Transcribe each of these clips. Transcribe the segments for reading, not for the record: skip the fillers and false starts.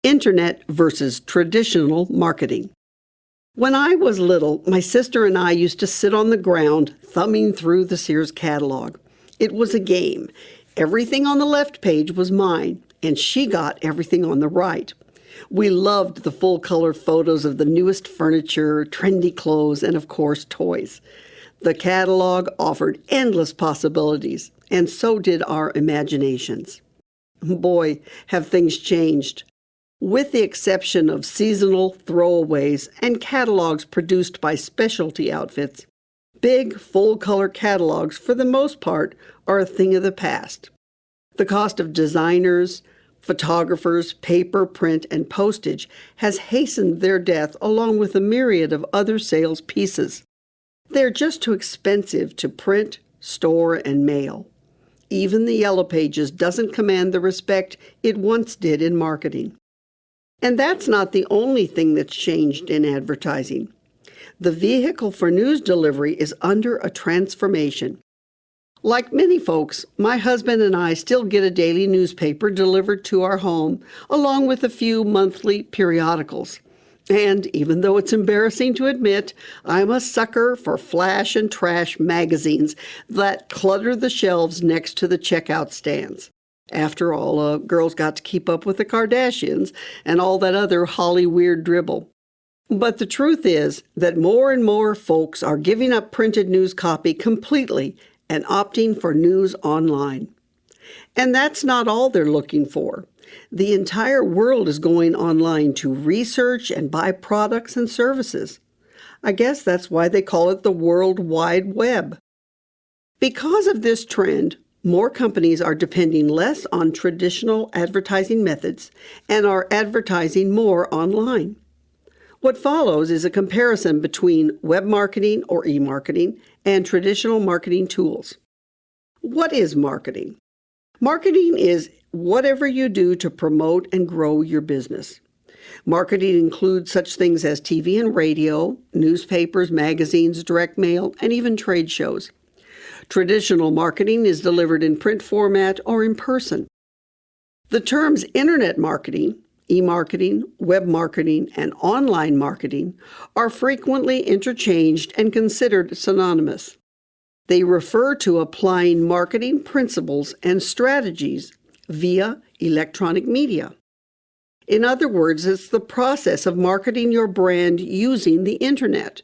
Internet versus traditional marketing. When I was little, my sister and I used to sit on the ground thumbing through the Sears catalog. It was a game. Everything on the left page was mine, and she got everything on the right. We loved the full-color photos of the newest furniture, trendy clothes, and of course, toys. The catalog offered endless possibilities, and so did our imaginations. Boy, have things changed. With the exception of seasonal throwaways and catalogs produced by specialty outfits, big, full-color catalogs, for the most part, are a thing of the past. The cost of designers, photographers, paper, print, and postage has hastened their death along with a myriad of other sales pieces. They're just too expensive to print, store, and mail. Even the Yellow Pages doesn't command the respect it once did in marketing. And that's not the only thing that's changed in advertising. The vehicle for news delivery is under a transformation. Like many folks, my husband and I still get a daily newspaper delivered to our home, along with a few monthly periodicals. And even though it's embarrassing to admit, I'm a sucker for flash and trash magazines that clutter the shelves next to the checkout stands. After all, a girl's got to keep up with the Kardashians and all that other Holly weird dribble. But the truth is that more and more folks are giving up printed news copy completely and opting for news online. And that's not all they're looking for. The entire world is going online to research and buy products and services. I guess that's why they call it the World Wide Web. Because of this trend, more companies are depending less on traditional advertising methods and are advertising more online. What follows is a comparison between web marketing or e-marketing and traditional marketing tools. What is marketing? Marketing is whatever you do to promote and grow your business. Marketing includes such things as TV and radio, newspapers, magazines, direct mail, and even trade shows. Traditional marketing is delivered in print format or in person. The terms internet marketing, e-marketing, web marketing, and online marketing are frequently interchanged and considered synonymous. They refer to applying marketing principles and strategies via electronic media. In other words, it's the process of marketing your brand using the internet.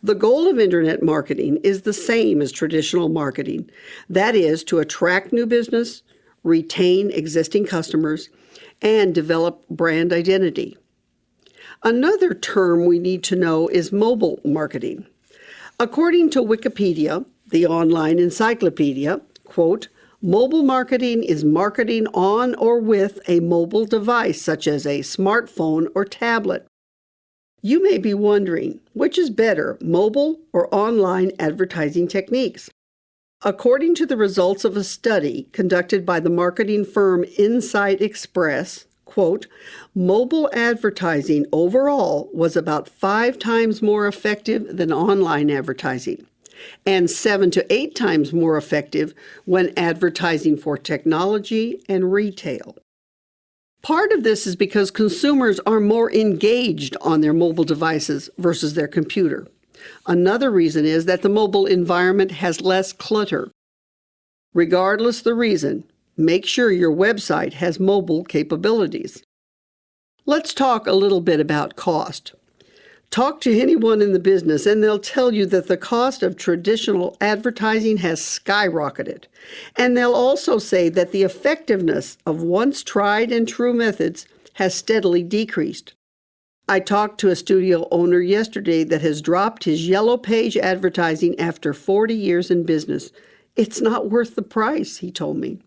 The goal of internet marketing is the same as traditional marketing. That is, to attract new business, retain existing customers, and develop brand identity. Another term we need to know is mobile marketing. According to Wikipedia, the online encyclopedia, quote, mobile marketing is marketing on or with a mobile device such as a smartphone or tablet. You may be wondering, which is better, mobile or online advertising techniques? According to the results of a study conducted by the marketing firm Insight Express, quote, mobile advertising overall was about 5 times more effective than online advertising, and 7 to 8 times more effective when advertising for technology and retail. Part of this is because consumers are more engaged on their mobile devices versus their computer. Another reason is that the mobile environment has less clutter. Regardless the reason, make sure your website has mobile capabilities. Let's talk a little bit about cost. Talk to anyone in the business and they'll tell you that the cost of traditional advertising has skyrocketed. And they'll also say that the effectiveness of once tried and true methods has steadily decreased. I talked to a studio owner yesterday that has dropped his Yellow Page advertising after 40 years in business. It's not worth the price, he told me.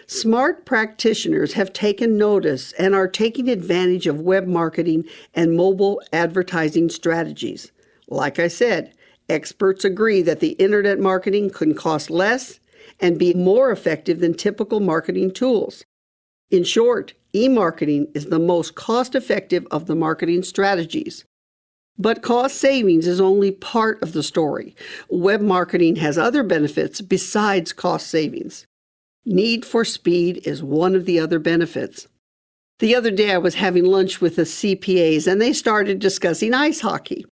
Smart practitioners have taken notice and are taking advantage of web marketing and mobile advertising strategies. Like I said, experts agree that the internet marketing can cost less and be more effective than typical marketing tools. In short, e-marketing is the most cost-effective of the marketing strategies. But cost savings is only part of the story. Web marketing has other benefits besides cost savings. Need for speed is one of the other benefits. The other day I was having lunch with the CPAs and they started discussing ice hockey.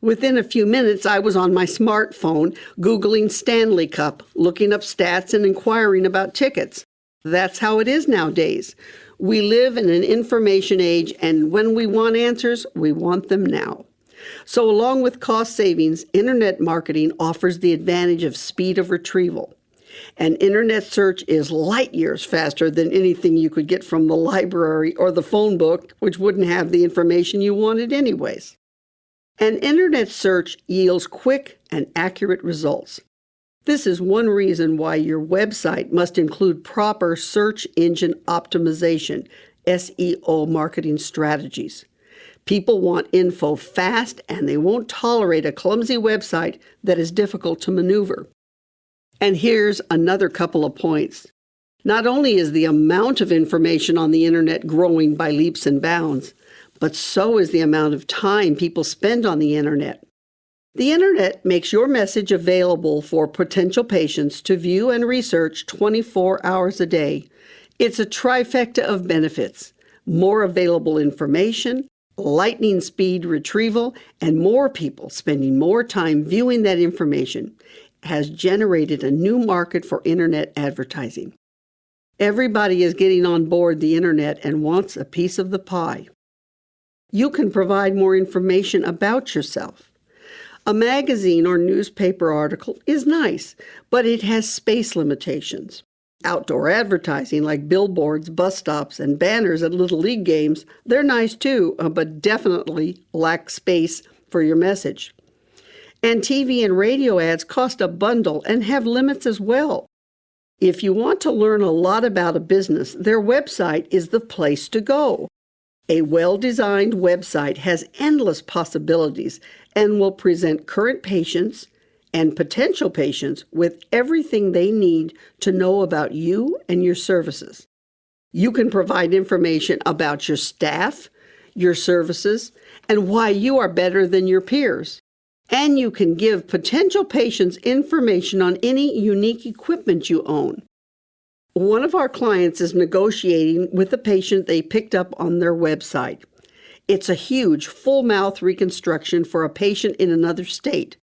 Within a few minutes, I was on my smartphone, Googling Stanley Cup, looking up stats and inquiring about tickets. That's how it is nowadays. We live in an information age, and when we want answers, we want them now. So along with cost savings, internet marketing offers the advantage of speed of retrieval. And internet search is light years faster than anything you could get from the library or the phone book, which wouldn't have the information you wanted anyways. And internet search yields quick and accurate results. This is one reason why your website must include proper search engine optimization, SEO marketing strategies. People want info fast, and they won't tolerate a clumsy website that is difficult to maneuver. And here's another couple of points. Not only is the amount of information on the internet growing by leaps and bounds, but so is the amount of time people spend on the internet. The internet makes your message available for potential patients to view and research 24 hours a day. It's a trifecta of benefits: more available information, lightning speed retrieval, and more people spending more time viewing that information has generated a new market for internet advertising. Everybody is getting on board the internet and wants a piece of the pie. You can provide more information about yourself. A magazine or newspaper article is nice, but it has space limitations. Outdoor advertising like billboards, bus stops, and banners at Little League games, they're nice too, but definitely lack space for your message. And TV and radio ads cost a bundle and have limits as well. If you want to learn a lot about a business, their website is the place to go. A well-designed website has endless possibilities and will present current patients and potential patients with everything they need to know about you and your services. You can provide information about your staff, your services, and why you are better than your peers. And you can give potential patients information on any unique equipment you own. One of our clients is negotiating with a patient they picked up on their website. It's a huge, full-mouth reconstruction for a patient in another state.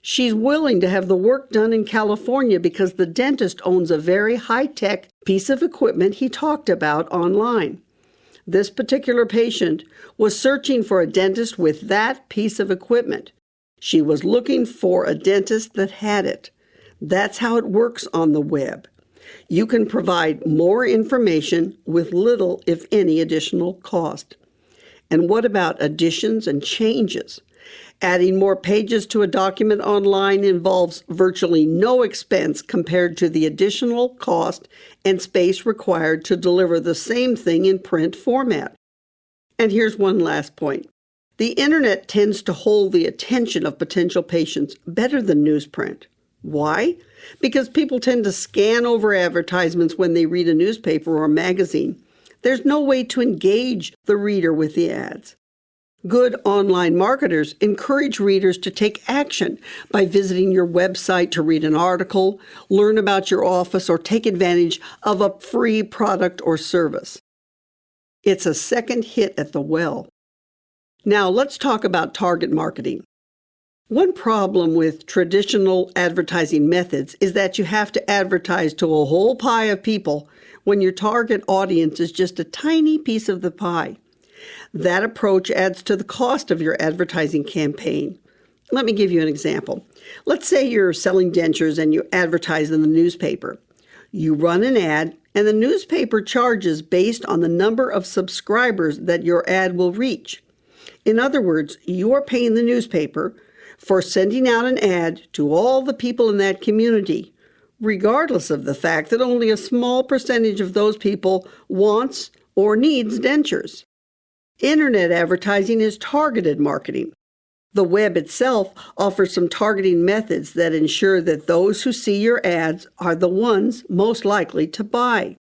She's willing to have the work done in California because the dentist owns a very high-tech piece of equipment he talked about online. This particular patient was searching for a dentist with that piece of equipment. She was looking for a dentist that had it. That's how it works on the web. You can provide more information with little, if any, additional cost. And what about additions and changes? Adding more pages to a document online involves virtually no expense compared to the additional cost and space required to deliver the same thing in print format. And here's one last point. The internet tends to hold the attention of potential patients better than newsprint. Why? Because people tend to scan over advertisements when they read a newspaper or magazine. There's no way to engage the reader with the ads. Good online marketers encourage readers to take action by visiting your website to read an article, learn about your office, or take advantage of a free product or service. It's a second hit at the well. Now let's talk about target marketing. One problem with traditional advertising methods is that you have to advertise to a whole pie of people when your target audience is just a tiny piece of the pie. That approach adds to the cost of your advertising campaign. Let me give you an example. Let's say you're selling dentures and you advertise in the newspaper. You run an ad, and the newspaper charges based on the number of subscribers that your ad will reach. In other words, you are paying the newspaper for sending out an ad to all the people in that community, regardless of the fact that only a small percentage of those people wants or needs dentures. Internet advertising is targeted marketing. The web itself offers some targeting methods that ensure that those who see your ads are the ones most likely to buy.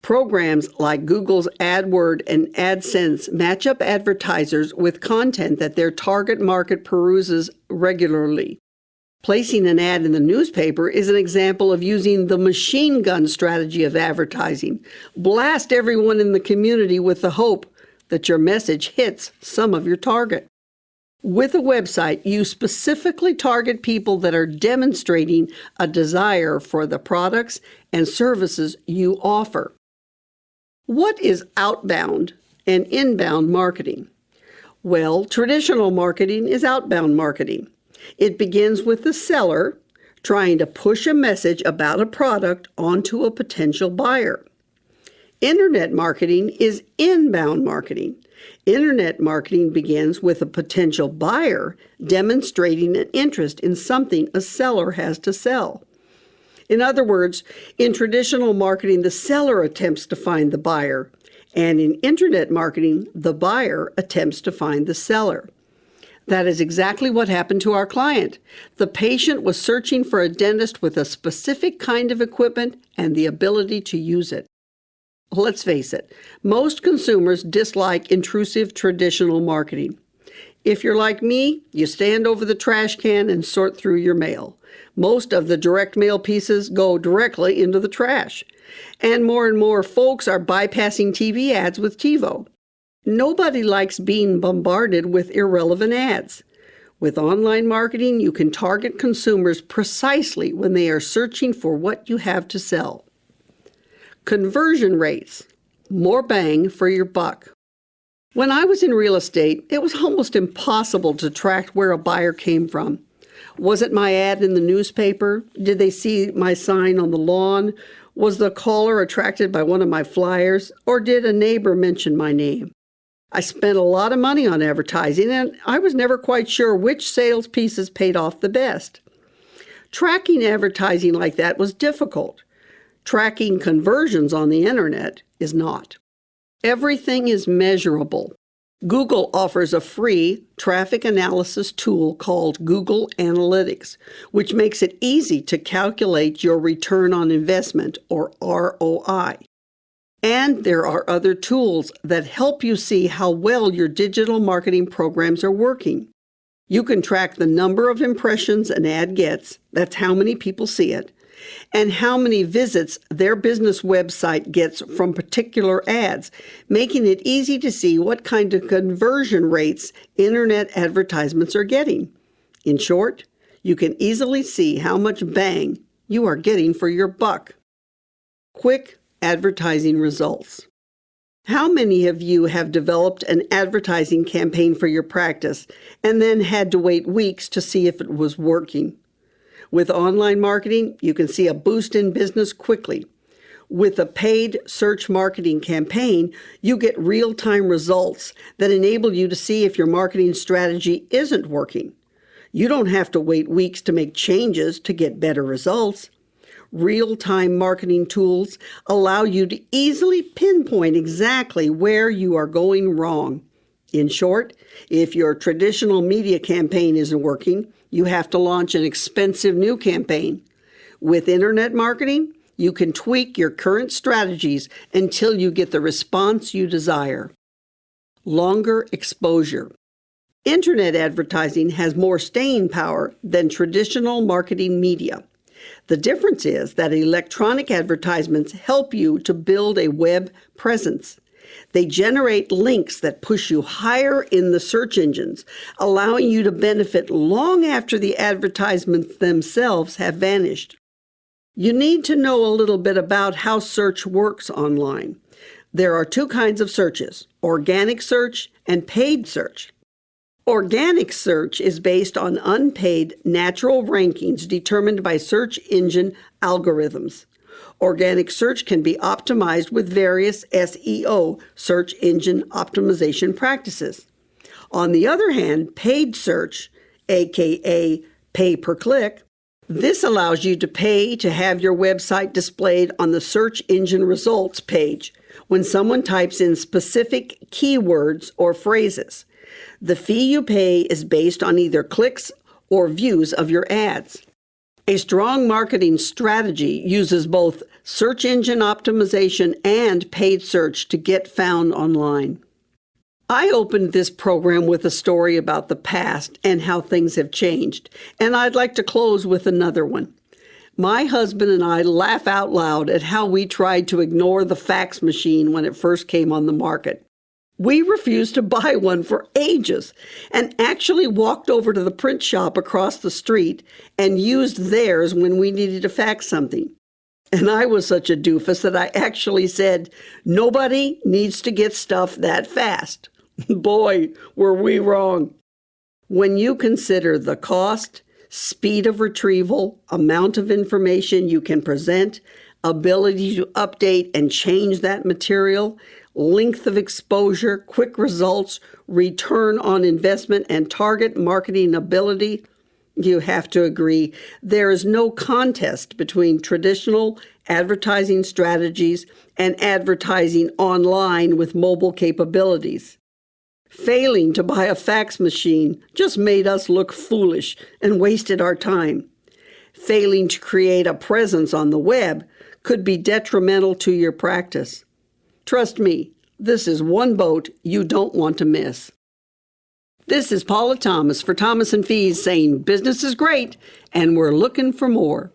Programs like Google's AdWord and AdSense match up advertisers with content that their target market peruses regularly. Placing an ad in the newspaper is an example of using the machine gun strategy of advertising. Blast everyone in the community with the hope that your message hits some of your target. With a website, you specifically target people that are demonstrating a desire for the products and services you offer. What is outbound and inbound marketing? Well, traditional marketing is outbound marketing. It begins with the seller trying to push a message about a product onto a potential buyer. Internet marketing is inbound marketing. Internet marketing begins with a potential buyer demonstrating an interest in something a seller has to sell. In other words, in traditional marketing, the seller attempts to find the buyer, and in internet marketing, the buyer attempts to find the seller. That is exactly what happened to our client. The patient was searching for a dentist with a specific kind of equipment and the ability to use it. Let's face it, most consumers dislike intrusive traditional marketing. If you're like me, you stand over the trash can and sort through your mail. Most of the direct mail pieces go directly into the trash. And more folks are bypassing TV ads with TiVo. Nobody likes being bombarded with irrelevant ads. With online marketing, you can target consumers precisely when they are searching for what you have to sell. Conversion rates, more bang for your buck. When I was in real estate, it was almost impossible to track where a buyer came from. Was it my ad in the newspaper? Did they see my sign on the lawn? Was the caller attracted by one of my flyers? Or did a neighbor mention my name? I spent a lot of money on advertising, and I was never quite sure which sales pieces paid off the best. Tracking advertising like that was difficult. Tracking conversions on the internet is not. Everything is measurable. Google offers a free traffic analysis tool called Google Analytics, which makes it easy to calculate your return on investment, or ROI. And there are other tools that help you see how well your digital marketing programs are working. You can track the number of impressions an ad gets, that's how many people see it, and how many visits their business website gets from particular ads, making it easy to see what kind of conversion rates internet advertisements are getting. In short, you can easily see how much bang you are getting for your buck. Quick advertising results. How many of you have developed an advertising campaign for your practice and then had to wait weeks to see if it was working? With online marketing, you can see a boost in business quickly. With a paid search marketing campaign, you get real-time results that enable you to see if your marketing strategy isn't working. You don't have to wait weeks to make changes to get better results. Real-time marketing tools allow you to easily pinpoint exactly where you are going wrong. In short, if your traditional media campaign isn't working, you have to launch an expensive new campaign. With internet marketing, you can tweak your current strategies until you get the response you desire. Longer exposure. Internet advertising has more staying power than traditional marketing media. The difference is that electronic advertisements help you to build a web presence. They generate links that push you higher in the search engines, allowing you to benefit long after the advertisements themselves have vanished. You need to know a little bit about how search works online. There are two kinds of searches: organic search and paid search. Organic search is based on unpaid natural rankings determined by search engine algorithms. Organic search can be optimized with various SEO, search engine optimization practices. On the other hand, paid search, aka pay per click, this allows you to pay to have your website displayed on the search engine results page when someone types in specific keywords or phrases. The fee you pay is based on either clicks or views of your ads. A strong marketing strategy uses both search engine optimization and paid search to get found online. I opened this program with a story about the past and how things have changed, and I'd like to close with another one. My husband and I laugh out loud at how we tried to ignore the fax machine when it first came on the market. We refused to buy one for ages and actually walked over to the print shop across the street and used theirs when we needed to fax something. And I was such a doofus that I actually said, "Nobody needs to get stuff that fast." Boy, were we wrong. When you consider the cost, speed of retrieval, amount of information you can present, ability to update and change that material, length of exposure, quick results, return on investment, and target marketing ability, you have to agree there is no contest between traditional advertising strategies and advertising online with mobile capabilities. Failing to buy a fax machine just made us look foolish and wasted our time. Failing to create a presence on the web could be detrimental to your practice. Trust me, this is one boat you don't want to miss. This is Paula Thomas for Thomas & Fees saying business is great and we're looking for more.